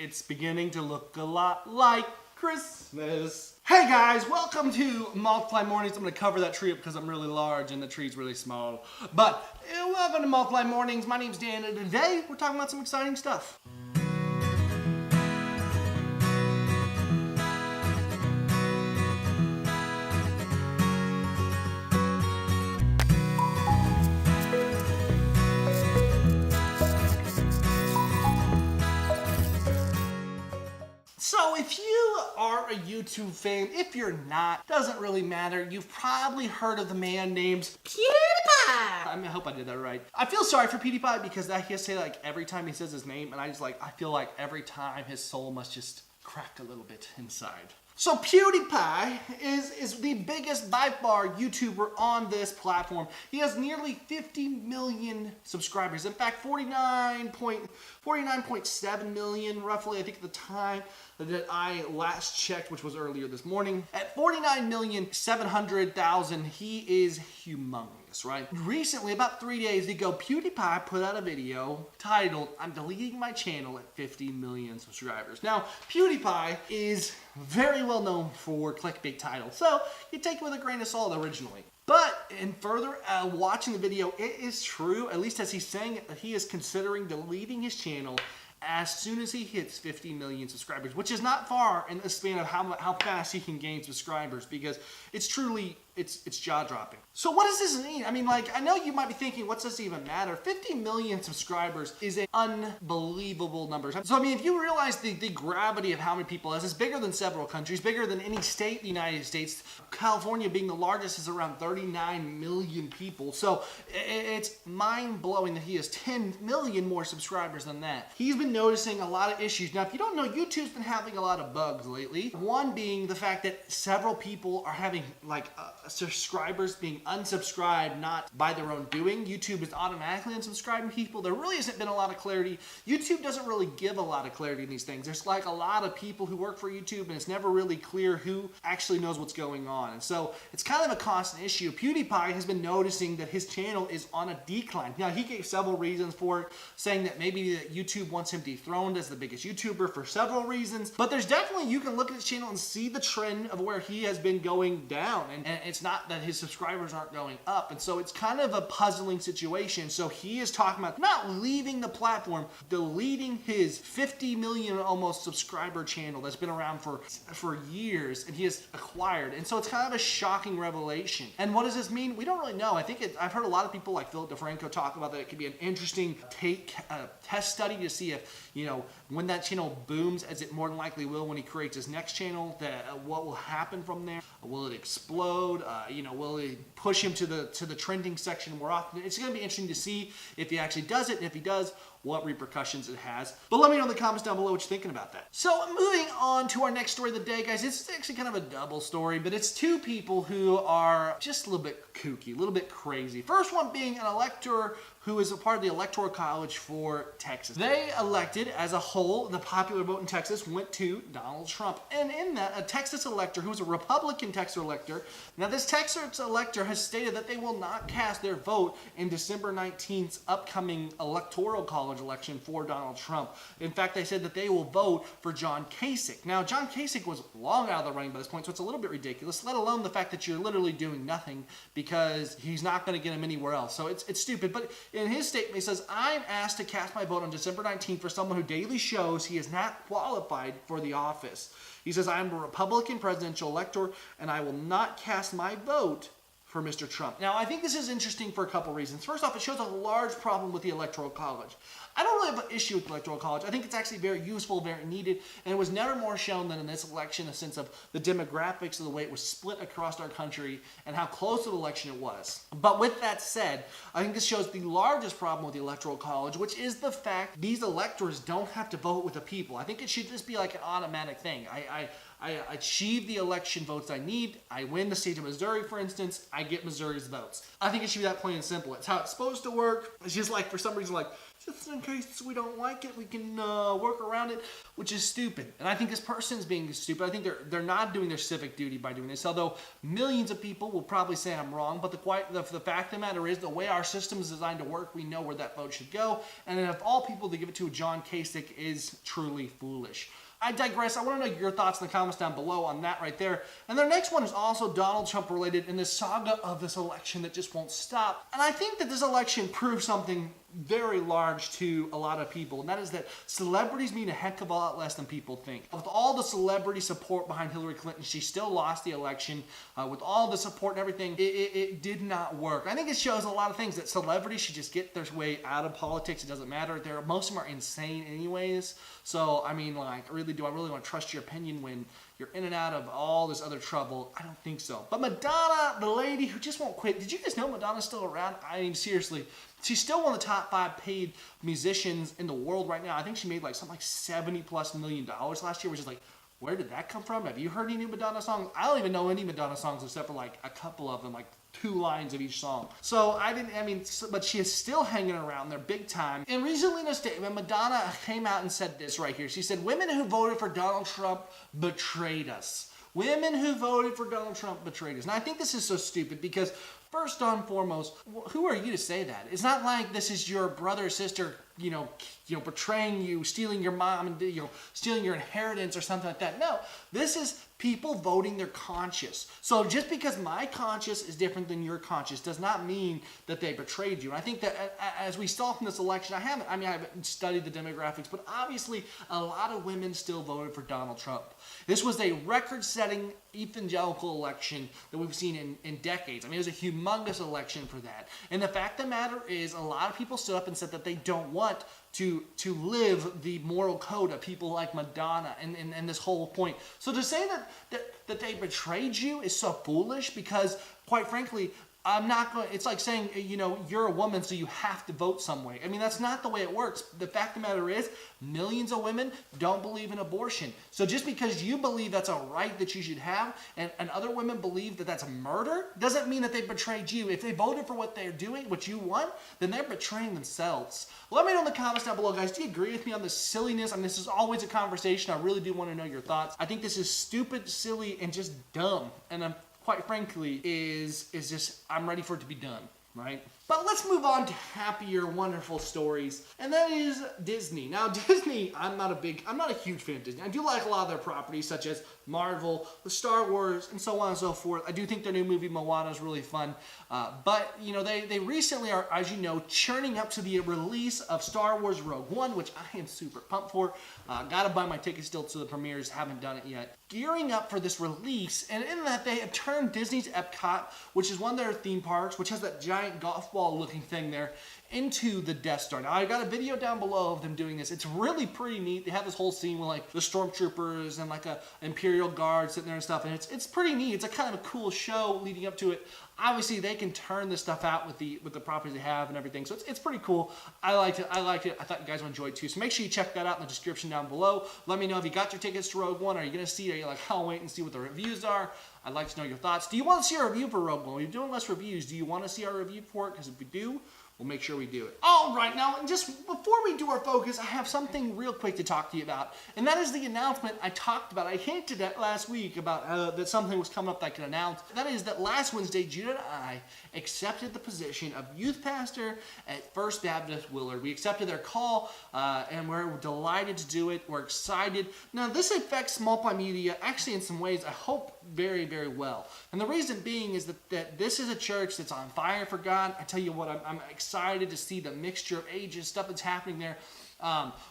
It's beginning to look a lot like Christmas. Hey guys, welcome to Multiply Mornings. I'm going to cover that tree up because I'm really large and the tree's really small. But welcome to Multiply Mornings. My name's Dan and today we're talking about some exciting stuff. So if you are a YouTube fan, if you're not, doesn't really matter. You've probably heard of the man named PewDiePie. I hope I did that right. I feel sorry for PewDiePie because he has to say like every time he says his name, and I feel like every time his soul must just crack a little bit inside. So PewDiePie is the biggest by far YouTuber on this platform. He has nearly 50 million subscribers. In fact, 49.7 million roughly, I think at the time that I last checked, which was earlier this morning. At 49,700,000, he is humongous, right? Recently, about 3 days ago, PewDiePie put out a video titled, "I'm deleting my channel at 50 million subscribers." Now, PewDiePie is very well known for clickbait titles, so you take it with a grain of salt originally. But in further watching the video, it is true, at least as he's saying it, that he is considering deleting his channel as soon as he hits 50 million subscribers, which is not far in the span of how fast he can gain subscribers, because it's truly, it's jaw-dropping. So what does this mean? I mean, like, I know you might be thinking, what's this even matter? 50 million subscribers is an unbelievable number. So, I mean, if you realize the gravity of how many people this is bigger than several countries, bigger than any state in the United States. California being the largest is around 39 million people. So it's mind-blowing that he has 10 million more subscribers than that. He's been noticing a lot of issues. Now, if you don't know, YouTube's been having a lot of bugs lately. One being the fact that several people are having subscribers being unsubscribed, not by their own doing. YouTube is automatically unsubscribing people. There really hasn't been a lot of clarity. YouTube doesn't really give a lot of clarity in these things. There's like a lot of people who work for YouTube, and it's never really clear who actually knows what's going on. And so it's kind of a constant issue. PewDiePie has been noticing that his channel is on a decline. Now, he gave several reasons for it, saying that maybe that YouTube wants him dethroned as the biggest YouTuber for several reasons. But there's definitely, you can look at his channel and see the trend of where he has been going down. And it's not that his subscribers aren't going up. And so it's kind of a puzzling situation. So he is talking about not leaving the platform, deleting his 50 million almost subscriber channel that's been around for years and he has acquired. And so it's kind of a shocking revelation. And what does this mean? We don't really know. I've heard a lot of people like Philip DeFranco talk about that it could be an interesting test study to see if, you know, when that channel booms, as it more than likely will when he creates his next channel, what will happen from there? Will it explode? Will it push him to the trending section more often? It's going to be interesting to see if he actually does it, and if he does, what repercussions it has. But let me know in the comments down below what you're thinking about that. So moving on to our next story of the day, guys. It's actually kind of a double story, but it's two people who are just a little bit kooky, a little bit crazy. First one being an elector who is a part of the Electoral College for Texas. They elected, as a whole, the popular vote in Texas went to Donald Trump. And in that, a Texas elector who was a Republican Texas elector. Now, this Texas elector has stated that they will not cast their vote in December 19th's upcoming Electoral College election for Donald Trump. In fact, they said that they will vote for John Kasich. Now, John Kasich was long out of the running by this point, so it's a little bit ridiculous, let alone the fact that you're literally doing nothing because he's not going to get him anywhere else. So it's stupid. But in his statement, he says, "I'm asked to cast my vote on December 19th for someone who daily shows he is not qualified for the office." He says, "I am a Republican presidential elector, and I will not cast my vote for Mr. Trump." Now, I think this is interesting for a couple reasons. First off, it shows a large problem with the Electoral College. I don't really have an issue with the Electoral College. I think it's actually very useful, very needed, and it was never more shown than in this election, in the sense of the demographics of the way it was split across our country and how close of an election it was. But with that said, I think this shows the largest problem with the Electoral College, which is the fact these electors don't have to vote with the people. I think it should just be like an automatic thing. I achieve the election votes I need. I win the state of Missouri, for instance. I get Missouri's votes. I think it should be that plain and simple. It's how it's supposed to work. It's just like, for some reason, like, just in case we don't like it, we can work around it, which is stupid. And I think this person is being stupid. I think they're not doing their civic duty by doing this, although millions of people will probably say I'm wrong, but the fact of the matter is the way our system is designed to work, we know where that vote should go, and of all people to give it to John Kasich is truly foolish. I digress. I want to know your thoughts in the comments down below on that right there. And the next one is also Donald Trump related in this saga of this election that just won't stop. And I think that this election proves something very large to a lot of people, and that is that celebrities mean a heck of a lot less than people think. With all the celebrity support behind Hillary Clinton, she still lost the election. With all the support and everything, it did not work. I think it shows a lot of things, that celebrities should just get their way out of politics. It doesn't matter. Most of them are insane anyways. So, I mean, like, really, do I really want to trust your opinion when you're in and out of all this other trouble? I don't think so. But Madonna, the lady who just won't quit. Did you guys know Madonna's still around? I mean, seriously. She's still one of the top 5 paid musicians in the world right now. I think she made like something like $70+ million last year, which is like, where did that come from? Have you heard any new Madonna songs? I don't even know any Madonna songs except for like a couple of them, like 2 lines of each song. So but she is still hanging around there big time. And recently in a statement, Madonna came out and said this right here. She said, "Women who voted for Donald Trump betrayed us. Women who voted for Donald Trump betrayed us." And I think this is so stupid because first and foremost, who are you to say that? It's not like this is your brother or sister, betraying you, stealing your mom, and stealing your inheritance or something like that. No, this is people voting their conscience. So just because my conscience is different than your conscience does not mean that they betrayed you. And I think that as we saw from this election, I haven't studied the demographics, but obviously a lot of women still voted for Donald Trump. This was a record-setting evangelical election that we've seen in decades. I mean, it was a humongous election for that. And the fact of the matter is, a lot of people stood up and said that they don't want to live the moral code of people like Madonna and this whole point. So to say that they betrayed you is so foolish because, quite frankly, it's like saying, you're a woman, so you have to vote some way. I mean, that's not the way it works. The fact of the matter is, millions of women don't believe in abortion. So just because you believe that's a right that you should have, and other women believe that that's a murder, doesn't mean that they betrayed you. If they voted for what they're doing, what you want, then they're betraying themselves. Let me know in the comments down below, guys. Do you agree with me on this silliness? I mean, this is always a conversation. I really do want to know your thoughts. I think this is stupid, silly, and just dumb. And quite frankly, is just, I'm ready for it to be done, right? But let's move on to happier, wonderful stories, and that is Disney. Now, Disney, I'm not a huge fan of Disney. I do like a lot of their properties, such as Marvel, the Star Wars, and so on and so forth. I do think their new movie, Moana, is really fun. But, they recently are, as you know, churning up to the release of Star Wars Rogue One, which I am super pumped for. Gotta buy my ticket still to the premieres, haven't done it yet. Gearing up for this release, and in that they have turned Disney's Epcot, which is one of their theme parks, which has that giant golf ball looking thing there, into the Death Star. Now, I got a video down below of them doing this. It's really pretty neat. They have this whole scene with like the stormtroopers and like a Imperial Guard sitting there and stuff, and it's pretty neat. It's a kind of a cool show leading up to it. Obviously, they can turn this stuff out with the properties they have and everything, so it's pretty cool. I liked it. I thought you guys would enjoy it too. So make sure you check that out in the description down below. Let me know if you got your tickets to Rogue One. Are you going to see it? Are you like, I'll wait and see what the reviews are? I'd like to know your thoughts. Do you want to see our review for Rogue One? We're doing less reviews. Do you want to see our review for it? Because if we do, we'll make sure we do it. All right, now, just before we do our focus, I have something real quick to talk to you about, and that is the announcement I talked about. I hinted at last week about that something was coming up that I could announce. That is that last Wednesday, Judah and I accepted the position of youth pastor at First Baptist Willard. We accepted their call, and we're delighted to do it. We're excited. Now, this affects multimedia, actually in some ways, I hope, very, very well. And the reason being is that this is a church that's on fire for God. I tell you what, I'm excited to see the mixture of ages, stuff that's happening there.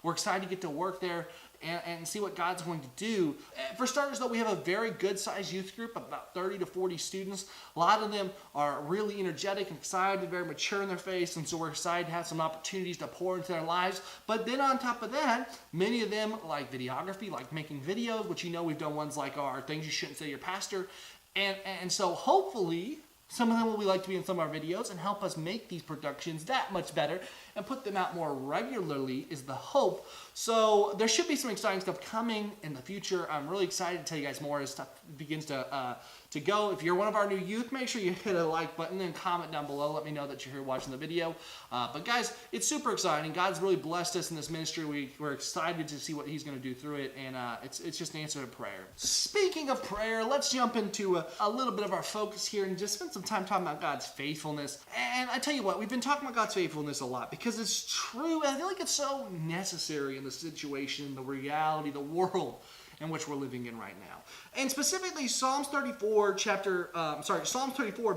We're excited to get to work there and see what God's going to do. For starters, though, we have a very good-sized youth group of about 30 to 40 students. A lot of them are really energetic and excited, very mature in their faith, and so we're excited to have some opportunities to pour into their lives. But then on top of that, many of them like videography, like making videos, which we've done ones like our Things You Shouldn't Say to Your Pastor. And so hopefully some of them will like to be in some of our videos and help us make these productions that much better. and put them out more regularly is the hope. So there should be some exciting stuff coming in the future. I'm really excited to tell you guys more as stuff begins to go. If you're one of our new youth, make sure you hit a like button and comment down below. Let me know that you're here watching the video. But guys, it's super exciting. God's really blessed us in this ministry. We're excited to see what he's going to do through it, and it's just an answer to prayer. Speaking of prayer, let's jump into a little bit of our focus here and just spend some time talking about God's faithfulness. And I tell you what, we've been talking about God's faithfulness a lot because it's true, and I feel like it's so necessary in the situation, the reality, the world in which we're living in right now. And specifically Psalms 34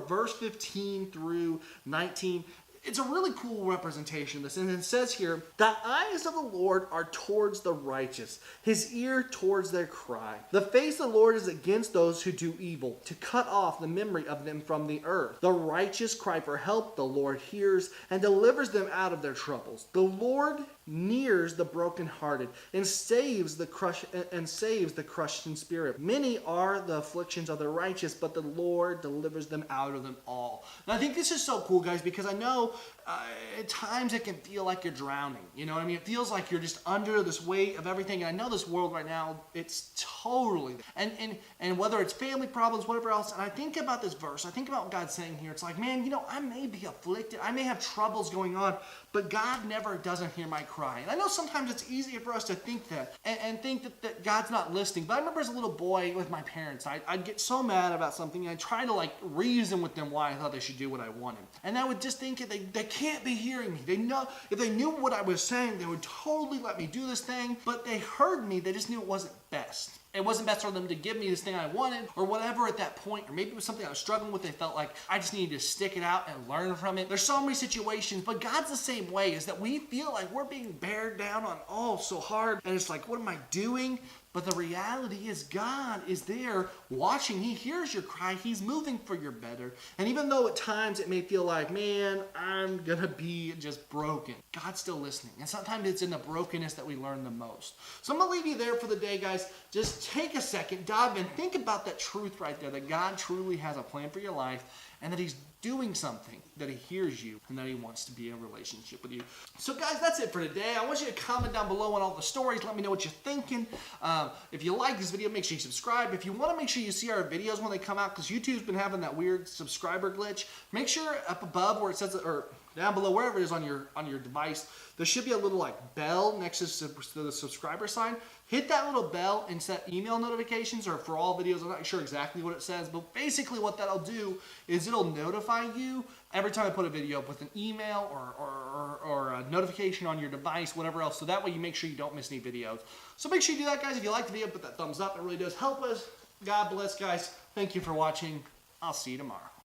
verse 15 through 19. It's a really cool representation of this, and it says here, the eyes of the Lord are towards the righteous, his ear towards their cry. The face of the Lord is against those who do evil, to cut off the memory of them from the earth. The righteous cry for help, the Lord hears and delivers them out of their troubles. The Lord nears the brokenhearted and saves the crushed in spirit. Many are the afflictions of the righteous, but the Lord delivers them out of them all. And I think this is so cool, guys, because I know at times it can feel like you're drowning. You know what I mean? It feels like you're just under this weight of everything. And I know this world right now, it's totally, and whether it's family problems, whatever else. And I think about this verse. I think about what God's saying here. It's like, man, you know, I may be afflicted. I may have troubles going on, but God never doesn't hear my cry. And I know sometimes it's easier for us to think that and think that God's not listening. But I remember as a little boy with my parents, I'd get so mad about something, and I'd try to like reason with them why I thought they should do what I wanted. And I would just think they can't be hearing me. They know if they knew what I was saying, they would totally let me do this thing. But they heard me. They just knew it wasn't best. It wasn't best for them to give me this thing I wanted or whatever at that point, or maybe it was something I was struggling with. They felt like I just needed to stick it out and learn from it. There's so many situations, but God's the same way, is that we feel like we're being bared down on so hard, and it's like, what am I doing? But the reality is God is there watching. He hears your cry. He's moving for your better. And even though at times it may feel like, man, I'm going to be just broken, God's still listening. And sometimes it's in the brokenness that we learn the most. So I'm going to leave you there for the day, guys. Just take a second, dive in, think about that truth right there, that God truly has a plan for your life, and that he's doing something, that he hears you, and that he wants to be in a relationship with you. So guys, that's it for today. I want you to comment down below on all the stories. Let me know what you're thinking. If you like this video, make sure you subscribe. If you want to make sure you see our videos when they come out, because YouTube's been having that weird subscriber glitch, make sure up above where it says, or down below, wherever it is on your device, there should be a little like bell next to the subscriber sign. Hit that little bell and set email notifications, or for all videos. I'm not sure exactly what it says, but basically what that'll do is it'll notify you every time I put a video up with an email or a notification on your device, whatever else. So that way you make sure you don't miss any videos. So make sure you do that, guys. If you like the video, put that thumbs up. It really does help us. God bless, guys. Thank you for watching. I'll see you tomorrow.